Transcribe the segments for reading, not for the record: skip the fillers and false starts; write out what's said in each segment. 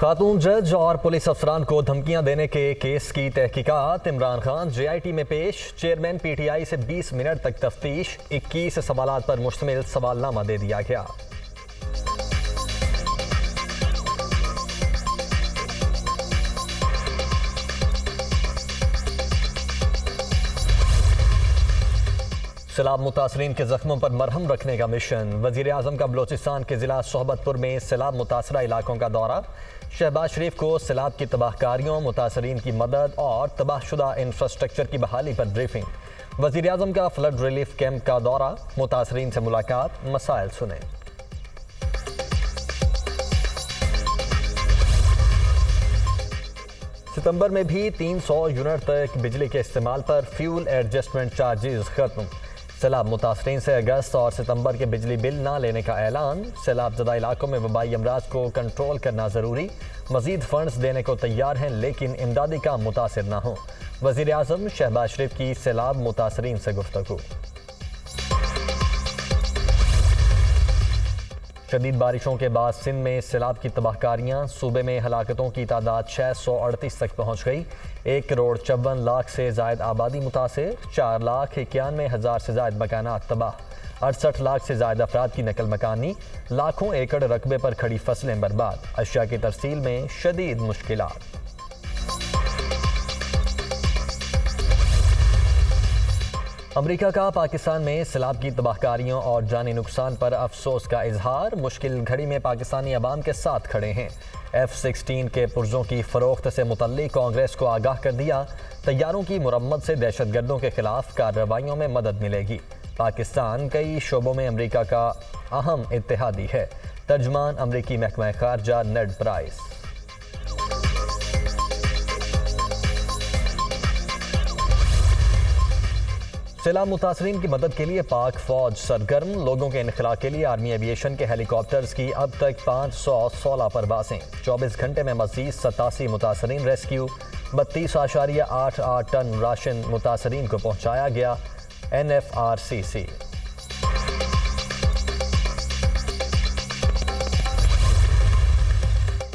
खातून जज और पुलिस अफसरान को धमकियां देने के केस की तहकीकात। इमरान खान JIT में पेश। चेयरमैन PTI से 20 मिनट तक तफ्तीश। 21 सवालात पर मुश्तमिल सवालनामा दे दिया गया। सैलाब मुतासरीन के जख्मों पर मरहम रखने का मिशन। वजीर आजम का बलोचिस्तान के जिला सोहबतपुर में सैलाब मुतासरा इलाकों का दौरा। शहबाज शरीफ को सैलाब की तबाहकारियों, मुतासरीन की मदद और तबाहशुदा इंफ्रास्ट्रक्चर की बहाली पर ब्रीफिंग। वजीर आजम का फ्लड रिलीफ कैंप का दौरा। मुतासरीन से मुलाकात, मसाइल सुने। सितंबर में भी 300 यूनिट तक बिजली के इस्तेमाल पर फ्यूल एडजस्टमेंट चार्जेस खत्म। सैलाब मुतासरीन से अगस्त और सितंबर के बिजली बिल ना लेने का ऐलान। सैलाब ज़दा इलाकों में वबाई अमराज को कंट्रोल करना ज़रूरी। मजीद फंड्स देने को तैयार हैं, लेकिन इमदादी काम मुतासिर ना हो। वज़ीर आज़म शहबाज शरीफ की सैलाब मुतासरीन से गुफ्तगू। शदीद बारिशों के बाद सिंध में सैलाब की तबाहकारियां। सूबे में हलाकतों की तादाद 638 तक पहुंच गई। 1,54,00,000 से जायद आबादी मुतासिर। 4,91,000 से जायद मकानात तबाह। 68 लाख से जायद अफराद की नकल मकानी। लाखों एकड़ रकबे पर खड़ी फसलें बर्बाद। अशिया की तरसील में शदीद मुश्किलात। अमरीका का पाकिस्तान में सैलाब की तबाहकारियों और जानी नुकसान पर अफसोस का इजहार। मुश्किल घड़ी में पाकिस्तानी अवाम के साथ खड़े हैं। F-16 के पुर्जों की फरोख्त से मुतल्लिक कांग्रेस को आगाह कर दिया। तैयारों की मुरम्मत से दहशतगर्दों के खिलाफ कार्रवाइयों में मदद मिलेगी। पाकिस्तान कई शोबों में अमरीका का अहम इत्तेहादी है। तर्जमान अमरीकी महकमा खारजा नेड प्राइस। सैलाब मुतासरीन की मदद के लिए पाक फौज सरगर्म। लोगों के इनखला के लिए आर्मी एविएशन के हेलीकॉप्टर्स की अब तक 516 परवासें। 24 घंटे में मज़ीद 87 मुतासरीन रेस्क्यू। 32.88 टन राशन मुतासरीन को पहुँचाया गया। NFRCC।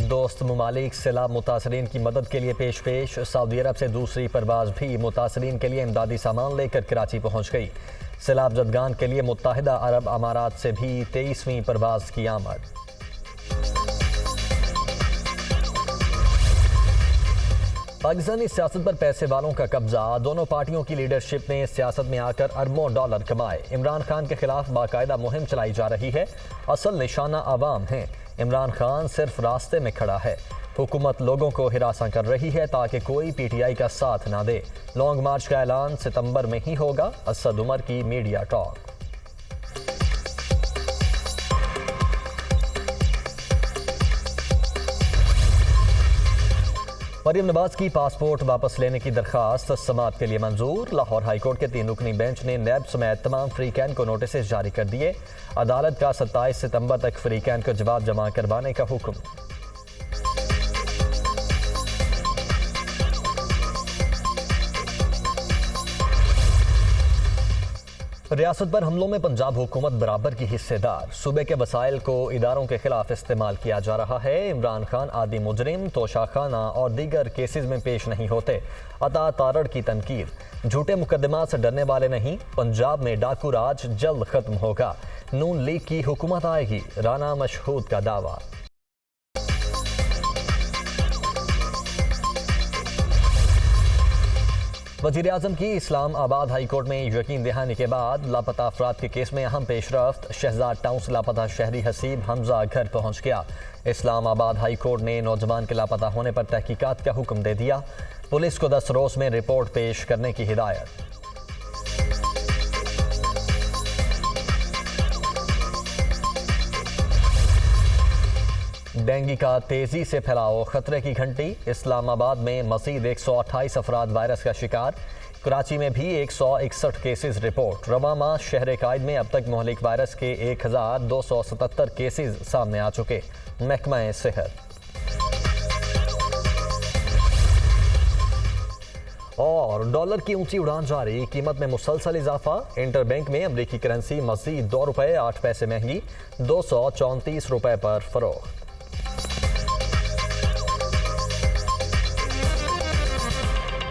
दोस्त ममालिक सैलाब मुतासरीन की मदद के लिए पेश। सऊदी अरब से दूसरी परवाज भी मुतासरीन के लिए इमदादी सामान लेकर कराची पहुंच गई। सैलाब जदगान के लिए मुत्तहिदा अरब अमारात से भी 23वीं परवाज की आमद। पाकिस्तानी सियासत पर पैसे वालों का कब्जा। दोनों पार्टियों की लीडरशिप ने सियासत में आकर अरबों डॉलर कमाए। इमरान खान के खिलाफ बाकायदा मुहिम चलाई जा रही है। असल निशाना आवाम है। इमरान खान सिर्फ रास्ते में खड़ा है। हुकूमत लोगों को हिरासा कर रही है ताकि कोई PTI का साथ ना दे। लॉन्ग मार्च का ऐलान सितंबर में ही होगा। असद उमर की मीडिया टॉक। मरियम नवाज की पासपोर्ट वापस लेने की दरखास्त समाअत के लिए मंजूर। लाहौर हाईकोर्ट के 3 रुकनी बेंच ने नैब समेत तमाम फ्रीकैन को नोटिस जारी कर दिए। अदालत का 27 सितंबर तक फ्रीकैन को जवाब जमा करवाने का हुक्म। रियासत पर हमलों में पंजाब हुकूमत बराबर की हिस्सेदार। सूबे के वसाइल को इदारों के खिलाफ इस्तेमाल किया जा रहा है। इमरान खान आदि मुजरिम, तोशाखाना और दीगर केसेस में पेश नहीं होते। अता तारड़ की तनकीद। झूठे मुकदमात से डरने वाले नहीं। पंजाब में डाकू राज जल्द खत्म होगा। नून लीग की हुकूमत आएगी। राना मशहूद का दावा। वज़ीर आज़म की इस्लामाबाद हाईकोर्ट में यकीन दहानी के बाद लापता अफराद के केस में अहम पेशरफ्त। शहजाद टाउन से लापता शहरी हसीब हमजा घर पहुंच गया। इस्लामाबाद हाईकोर्ट ने नौजवान के लापता होने पर तहकीकात का हुक्म दे दिया। पुलिस को 10 रोज़ में रिपोर्ट पेश करने की हिदायत। डेंगू का तेजी से फैलाव, खतरे की घंटी। इस्लामाबाद में मजीद 128 अफराद वायरस का शिकार। कराची में भी 161 केसेस रिपोर्ट। रवा माह शहर कायद में अब तक मुहलिक वायरस के 1277 केसेस सामने आ चुके। महकमा सेहत। और डॉलर की ऊंची उड़ान जारी। कीमत में मुसलसल इजाफा। इंटरबैंक में अमरीकी करेंसी मजीद 2 रुपये 8 पैसे महंगी। 234 रुपये पर फरोख्त।